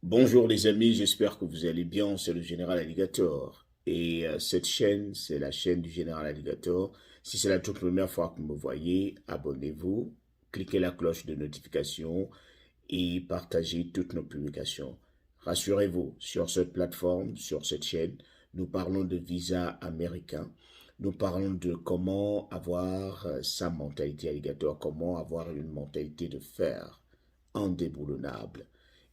Bonjour les amis, j'espère que vous allez bien, c'est le Général Alligator. Et cette chaîne, c'est la chaîne du Général Alligator. Si c'est la toute première fois que vous me voyez, abonnez-vous, cliquez la cloche de notification et partagez toutes nos publications. Rassurez-vous, sur cette plateforme, sur cette chaîne, nous parlons de visa américain. Nous parlons de comment avoir sa mentalité alligator, comment avoir une mentalité de fer indéboulonnable.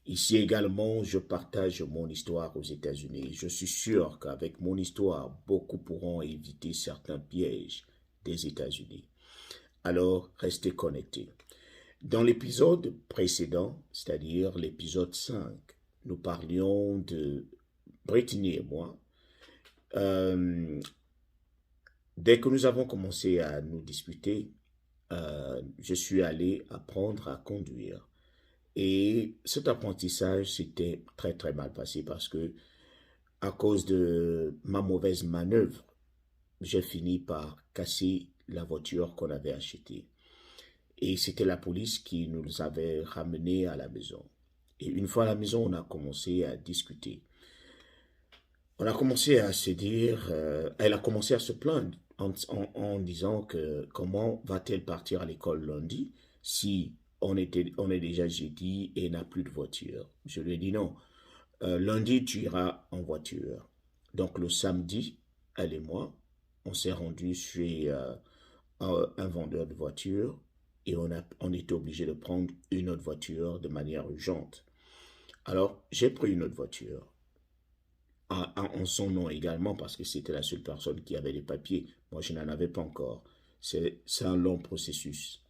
Ici également, je partage mon histoire aux États-Unis. Je suis sûr qu'avec mon histoire, beaucoup pourront éviter certains pièges des États-Unis. Alors, restez connectés. Dans l'épisode précédent, c'est-à-dire l'épisode 5, nous parlions de Brittany et moi. Euh, Dès que nous avons commencé à nous disputer, je suis allé apprendre à conduire. Et cet apprentissage s'était très très mal passé parce que à cause de ma mauvaise manœuvre, j'ai fini par casser la voiture qu'on avait achetée. Et c'était la police qui nous avait ramenés à la maison. Et une fois à la maison, on a commencé à discuter. On a commencé à se dire, elle a commencé à se plaindre en disant que comment va-t-elle partir à l'école lundi si on est déjà jeudi et n'a plus de voiture. Je lui ai dit non, lundi tu iras en voiture. Donc le samedi, elle et moi, on s'est rendu chez un vendeur de voitures et on était obligé de prendre une autre voiture de manière urgente. Alors j'ai pris une autre voiture en son nom également parce que c'était la seule personne qui avait les papiers. Moi, je n'en avais pas encore. C'est un long processus.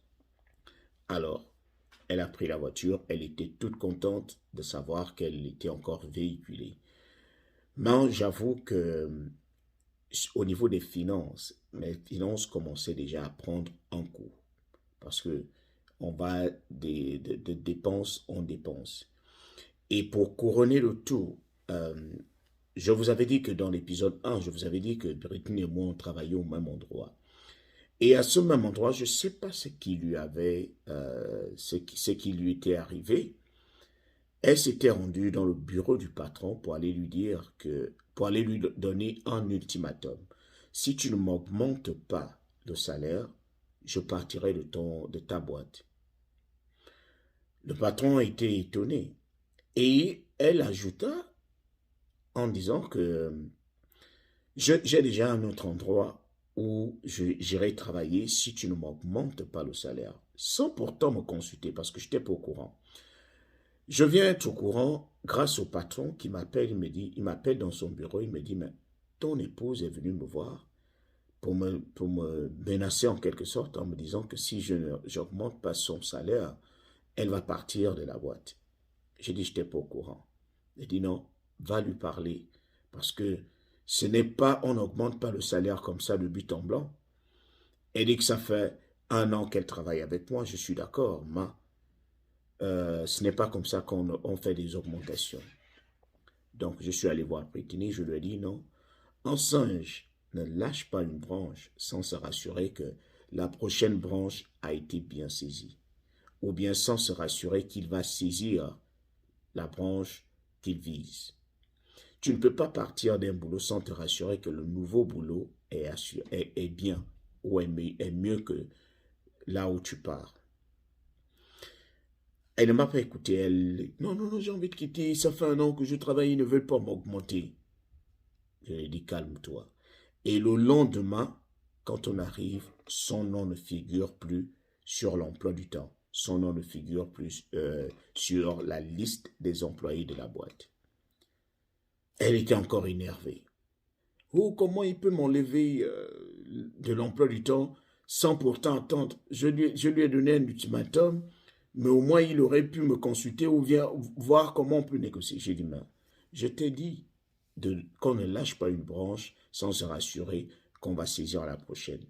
Alors, elle a pris la voiture, elle était toute contente de savoir qu'elle était encore véhiculée. Mais j'avoue que au niveau des finances, mes finances commençaient déjà à prendre un coup parce que on va de dépenses en dépenses. Et pour couronner le tout, euh, je vous avais dit que dans l'épisode 1, je vous avais dit que Britney et moi, on travaillait au même endroit. Et à ce même endroit, je ne sais pas ce qui lui avait, ce qui lui était arrivé. Elle s'était rendue dans le bureau du patron pour aller lui dire que, pour aller lui donner un ultimatum. Si tu ne m'augmentes pas le salaire, je partirai de ta boîte. Le patron a été étonné. Et elle ajouta en disant que j'ai déjà un autre endroit où j'irai travailler si tu ne m'augmentes pas le salaire, sans pourtant me consulter parce que je n'étais pas au courant. Je viens être au courant grâce au patron qui m'appelle, il m'appelle dans son bureau, il me dit, mais ton épouse est venue me voir pour me menacer en quelque sorte en me disant que si je n'augmente pas son salaire, elle va partir de la boîte. J'ai dit, je n'étais pas au courant. Il dit, non, va lui parler parce que ce n'est pas, on n'augmente pas le salaire comme ça de but en blanc. Elle dit que ça fait 1 an qu'elle travaille avec moi, je suis d'accord, mais ce n'est pas comme ça qu'on fait des augmentations. Donc je suis allé voir Brittany, je lui ai dit non, un singe ne lâche pas une branche sans se rassurer que la prochaine branche a été bien saisie, ou bien sans se rassurer qu'il va saisir la branche qu'il vise. Tu ne peux pas partir d'un boulot sans te rassurer que le nouveau boulot est bien ou est mieux que là où tu pars. Elle ne m'a pas écouté. Elle, non, non, non, j'ai envie de quitter. Ça fait 1 an que je travaille, ils ne veulent pas m'augmenter. Je lui ai dit, calme-toi. Et le lendemain, quand on arrive, son nom ne figure plus sur l'emploi du temps. Son nom ne figure plus sur la liste des employés de la boîte. Elle était encore énervée. Oh, comment il peut m'enlever de l'emploi du temps sans pourtant attendre? Je lui ai donné un ultimatum, mais au moins il aurait pu me consulter ou bien voir comment on peut négocier. J'ai dit, mais je t'ai dit qu'on ne lâche pas une branche sans se rassurer qu'on va saisir la prochaine.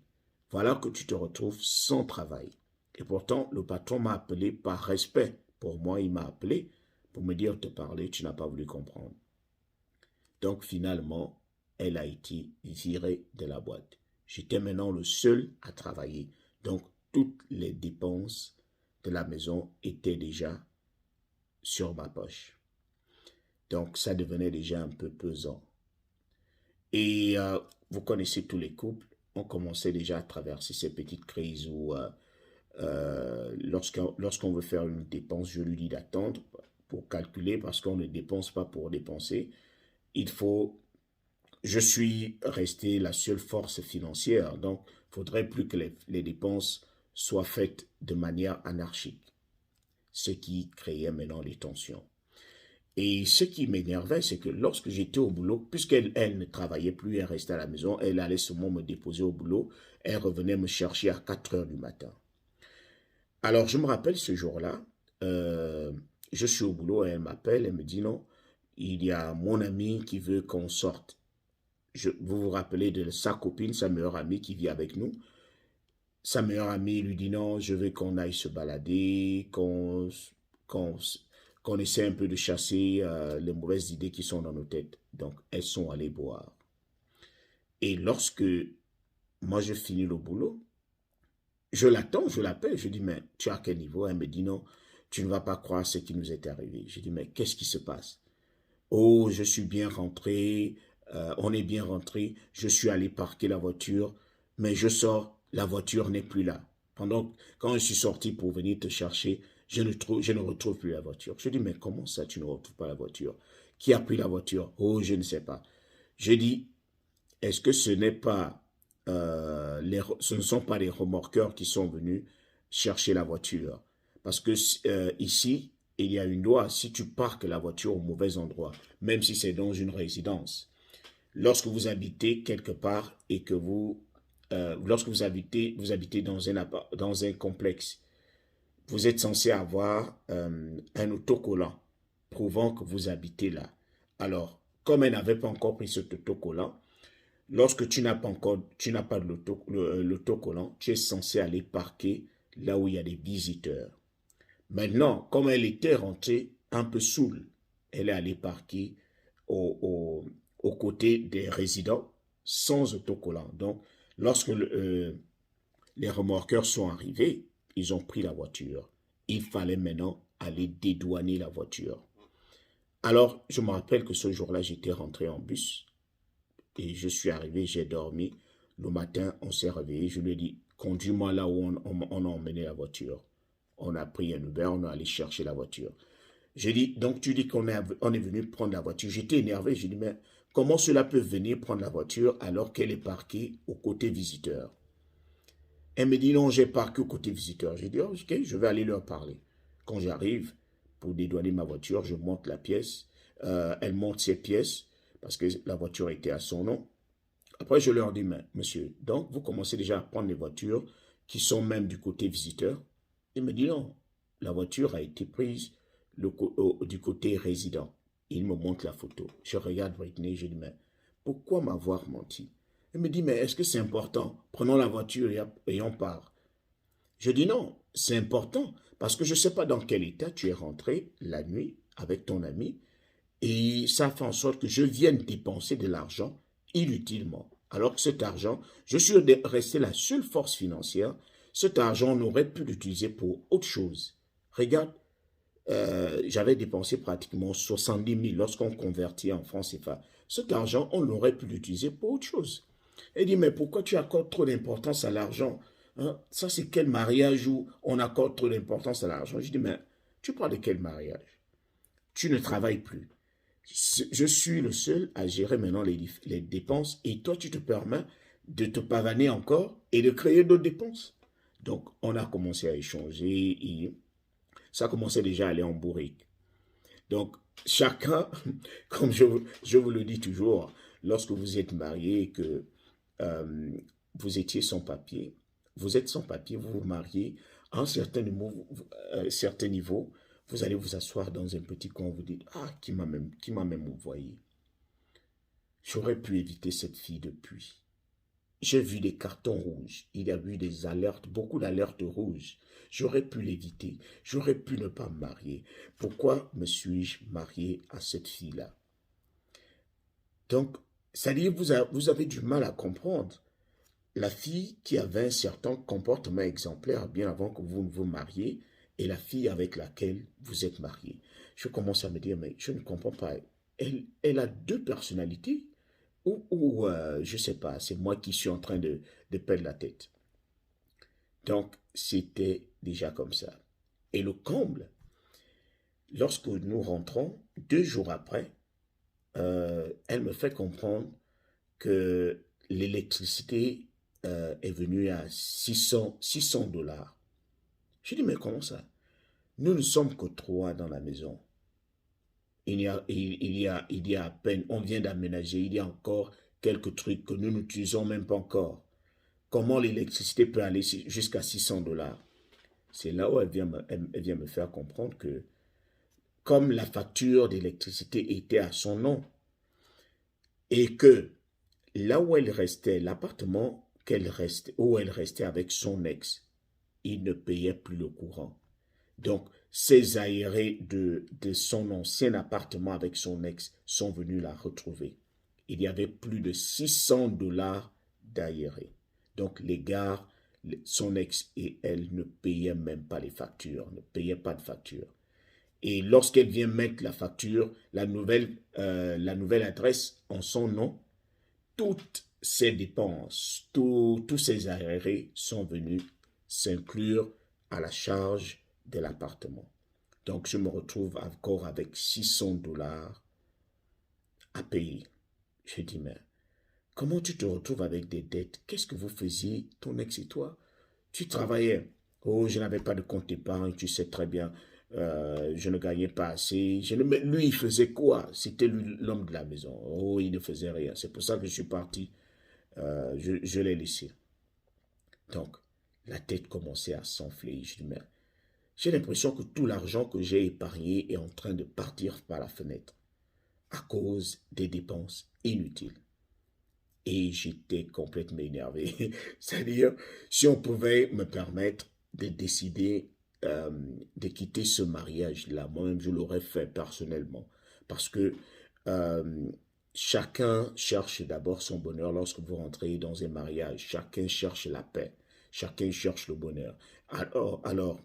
Voilà que tu te retrouves sans travail. Et pourtant, le patron m'a appelé par respect. Pour moi, il m'a appelé pour me dire te parler, tu n'as pas voulu comprendre. Donc finalement, elle a été virée de la boîte. J'étais maintenant le seul à travailler. Donc toutes les dépenses de la maison étaient déjà sur ma poche. Donc, ça devenait déjà un peu pesant. Et vous connaissez tous les couples, on commençait déjà à traverser ces petites crises où lorsqu'on veut faire une dépense, je lui dis d'attendre pour calculer parce qu'on ne dépense pas pour dépenser. Il faut, je suis resté la seule force financière, donc il ne faudrait plus que les dépenses soient faites de manière anarchique, ce qui créait maintenant des tensions. Et ce qui m'énervait, c'est que lorsque j'étais au boulot, puisqu'elle ne travaillait plus, elle restait à la maison, elle allait seulement me déposer au boulot, elle revenait me chercher à 4 heures du matin. Alors, je me rappelle ce jour-là, euh, je suis au boulot et elle m'appelle, elle me dit non, il y a mon ami qui veut qu'on sorte. Vous vous rappelez de sa copine, sa meilleure amie qui vit avec nous. Sa meilleure amie lui dit non, je veux qu'on aille se balader, qu'on, qu'on essaie un peu de chasser les mauvaises idées qui sont dans nos têtes. Donc, elles sont allées boire. Et lorsque moi je finis le boulot, je l'attends, je l'appelle, je dis, mais tu es à quel niveau? Elle me dit, non, tu ne vas pas croire ce qui nous est arrivé. Je dis, mais qu'est-ce qui se passe? Oh, je suis bien rentré, on est bien rentré, je suis allé parquer la voiture, mais je sors, la voiture n'est plus là. Quand je suis sorti pour venir te chercher, je ne retrouve plus la voiture. Je dis, mais comment ça, tu ne retrouves pas la voiture? Qui a pris la voiture? Oh, je ne sais pas. Je dis, est-ce que ce n'est pas, ce ne sont pas les remorqueurs qui sont venus chercher la voiture? Parce que ici, il y a une loi, si tu parques la voiture au mauvais endroit, même si c'est dans une résidence, lorsque vous habitez quelque part et que lorsque vous habitez dans un complexe, vous êtes censé avoir un autocollant prouvant que vous habitez là. Alors, comme elle n'avait pas encore pris cet autocollant, lorsque tu n'as pas de l'autocollant, tu es censé aller parquer là où il y a des visiteurs. Maintenant, comme elle était rentrée un peu saoule, elle est allée parquer aux côtés des résidents sans autocollant. Donc, lorsque les remorqueurs sont arrivés, ils ont pris la voiture. Il fallait maintenant aller dédouaner la voiture. Alors, je me rappelle que ce jour-là, j'étais rentré en bus et je suis arrivé, j'ai dormi. Le matin, on s'est réveillé. Je lui ai dit, conduis-moi là où on a emmené la voiture. On a pris un Uber, on est allé chercher la voiture. J'ai dit, donc tu dis qu'on est venu prendre la voiture. J'étais énervé, j'ai dit, mais comment cela peut venir prendre la voiture alors qu'elle est parquée au côté visiteur? Elle me dit, non, j'ai parqué au côté visiteur. J'ai dit, oh, ok, je vais aller leur parler. Quand j'arrive pour dédouaner ma voiture, je monte la pièce. Elle monte ses pièces parce que la voiture était à son nom. Après, je leur dis, mais monsieur, donc vous commencez déjà à prendre les voitures qui sont même du côté visiteur. Il me dit, non, la voiture a été prise du côté résident. Il me montre la photo. Je regarde Britney, je dis, mais pourquoi m'avoir menti? Il me dit, mais est-ce que c'est important? Prenons la voiture et on part. Je dis non, c'est important parce que je ne sais pas dans quel état tu es rentré la nuit avec ton ami et ça fait en sorte que je vienne dépenser de l'argent inutilement. Alors que cet argent, je suis resté la seule force financière, cet argent, on aurait pu l'utiliser pour autre chose. Regarde, j'avais dépensé pratiquement 70 000 lorsqu'on convertit en francs CFA. Cet argent, on aurait pu l'utiliser pour autre chose. Elle dit, mais pourquoi tu accordes trop d'importance à l'argent? Hein? Ça, c'est quel mariage où on accorde trop d'importance à l'argent? Je dis, mais tu parles de quel mariage? Tu ne travailles plus. Je suis le seul à gérer maintenant les dépenses et toi, tu te permets de te pavaner encore et de créer d'autres dépenses. Donc, on a commencé à échanger et ça commençait déjà à aller en bourrique. Donc, chacun, comme je vous le dis toujours, lorsque vous êtes marié et que vous étiez sans papier, vous êtes sans papier, vous vous mariez, à un certain niveau, vous allez vous asseoir dans un petit coin, vous dites, ah, qui m'a même envoyé. J'aurais pu éviter cette fille depuis. J'ai vu des cartons rouges, il y a eu des alertes, beaucoup d'alertes rouges. J'aurais pu l'éviter, j'aurais pu ne pas me marier. Pourquoi me suis-je marié à cette fille-là? Donc, c'est-à-dire que vous avez du mal à comprendre. La fille qui avait un certain comportement exemplaire bien avant que vous ne vous mariez et la fille avec laquelle vous êtes marié. Je commence à me dire, mais je ne comprends pas. Elle a deux personnalités ou je ne sais pas, c'est moi qui suis en train de perdre la tête. Donc, c'était déjà comme ça. Et le comble, lorsque nous rentrons, 2 jours après, elle me fait comprendre que l'électricité est venue à 600 dollars. Je dis, mais comment ça? Nous ne sommes que 3 dans la maison. Il y a à peine, on vient d'aménager, il y a encore quelques trucs que nous n'utilisons même pas encore. Comment l'électricité peut aller jusqu'à 600 dollars? C'est là où elle vient me faire comprendre que comme la facture d'électricité était à son nom et que là où elle restait, l'appartement où elle restait avec son ex, il ne payait plus le courant. Donc, ces aérés de son ancien appartement avec son ex sont venus la retrouver. Il y avait plus de 600 dollars d'aérés. Donc, les gars, son ex et elle ne payaient même pas les factures, ne payaient pas de factures. Et lorsqu'elle vient mettre la facture, la nouvelle adresse en son nom, toutes ces dépenses, tous ces aérés sont venus s'inclure à la charge de l'appartement. Donc, je me retrouve encore avec 600 dollars à payer. Je dis, mais comment tu te retrouves avec des dettes? Qu'est-ce que vous faisiez, ton ex et toi? Tu travaillais. Oh, je n'avais pas de compte épargne, tu sais très bien. Je ne gagnais pas assez. Mais lui, il faisait quoi? C'était lui l'homme de la maison. Oh, il ne faisait rien. C'est pour ça que je suis parti. Je l'ai laissé. Donc, la tête commençait à s'enfler. Je dis, mais j'ai l'impression que tout l'argent que j'ai épargné est en train de partir par la fenêtre à cause des dépenses inutiles. Et j'étais complètement énervé. C'est-à-dire, si on pouvait me permettre de décider de quitter ce mariage-là, moi-même, je l'aurais fait personnellement. Parce que euh, chacun cherche d'abord son bonheur lorsque vous rentrez dans un mariage. Chacun cherche la paix. Chacun cherche le bonheur. Alors,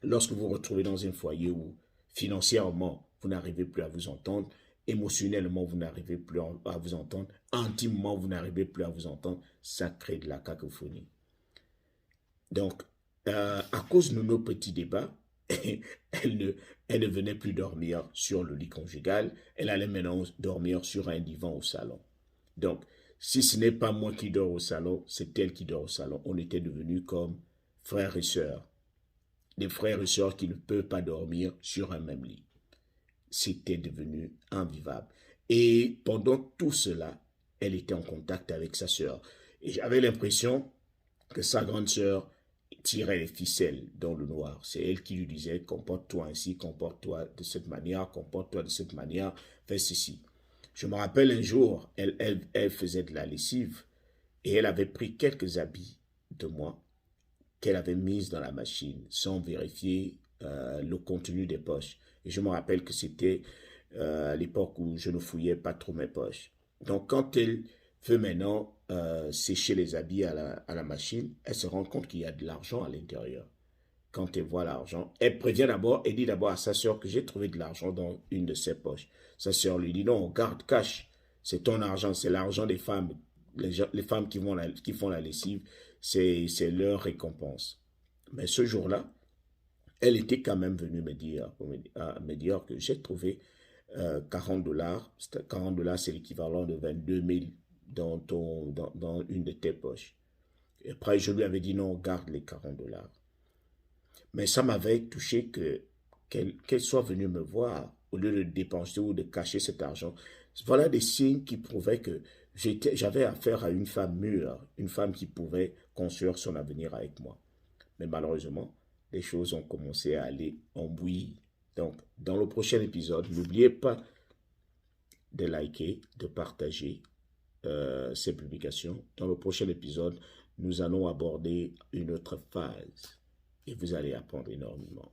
lorsque vous vous retrouvez dans un foyer où financièrement, vous n'arrivez plus à vous entendre, émotionnellement, vous n'arrivez plus à vous entendre, intimement, vous n'arrivez plus à vous entendre, ça crée de la cacophonie. Donc, à cause de nos petits débats, elle ne venait plus dormir sur le lit conjugal, elle allait maintenant dormir sur un divan au salon. Donc, si ce n'est pas moi qui dors au salon, c'est elle qui dort au salon. On était devenus comme frères et sœurs. Des frères et sœurs qui ne peuvent pas dormir sur un même lit. C'était devenu invivable. Et pendant tout cela, elle était en contact avec sa sœur. Et j'avais l'impression que sa grande sœur tirait les ficelles dans le noir. C'est elle qui lui disait, comporte-toi ainsi, comporte-toi de cette manière, comporte-toi de cette manière, fais ceci. Je me rappelle un jour, elle faisait de la lessive et elle avait pris quelques habits de moi qu'elle avait mis dans la machine sans vérifier le contenu des poches. Et je me rappelle que c'était à l'époque où je ne fouillais pas trop mes poches. Donc quand elle veut maintenant sécher les habits à la machine, elle se rend compte qu'il y a de l'argent à l'intérieur. Quand elle voit l'argent, elle prévient d'abord et dit d'abord à sa sœur que j'ai trouvé de l'argent dans une de ses poches. Sa sœur lui dit non, garde, cache, c'est ton argent, c'est l'argent des femmes. Les femmes qui font la lessive, c'est leur récompense. Mais ce jour-là, elle était quand même venue me dire que j'ai trouvé 40 dollars. 40 dollars, c'est l'équivalent de 22 000 dans une de tes poches. Et après, je lui avais dit non, garde les 40 dollars. Mais ça m'avait touché qu'elle soit venue me voir au lieu de dépenser ou de cacher cet argent. Voilà des signes qui prouvaient que j'avais affaire à une femme mûre, une femme qui pouvait construire son avenir avec moi. Mais malheureusement, les choses ont commencé à aller en bouillie. Donc, dans le prochain épisode, n'oubliez pas de liker, de partager ces publications. Dans le prochain épisode, nous allons aborder une autre phase et vous allez apprendre énormément.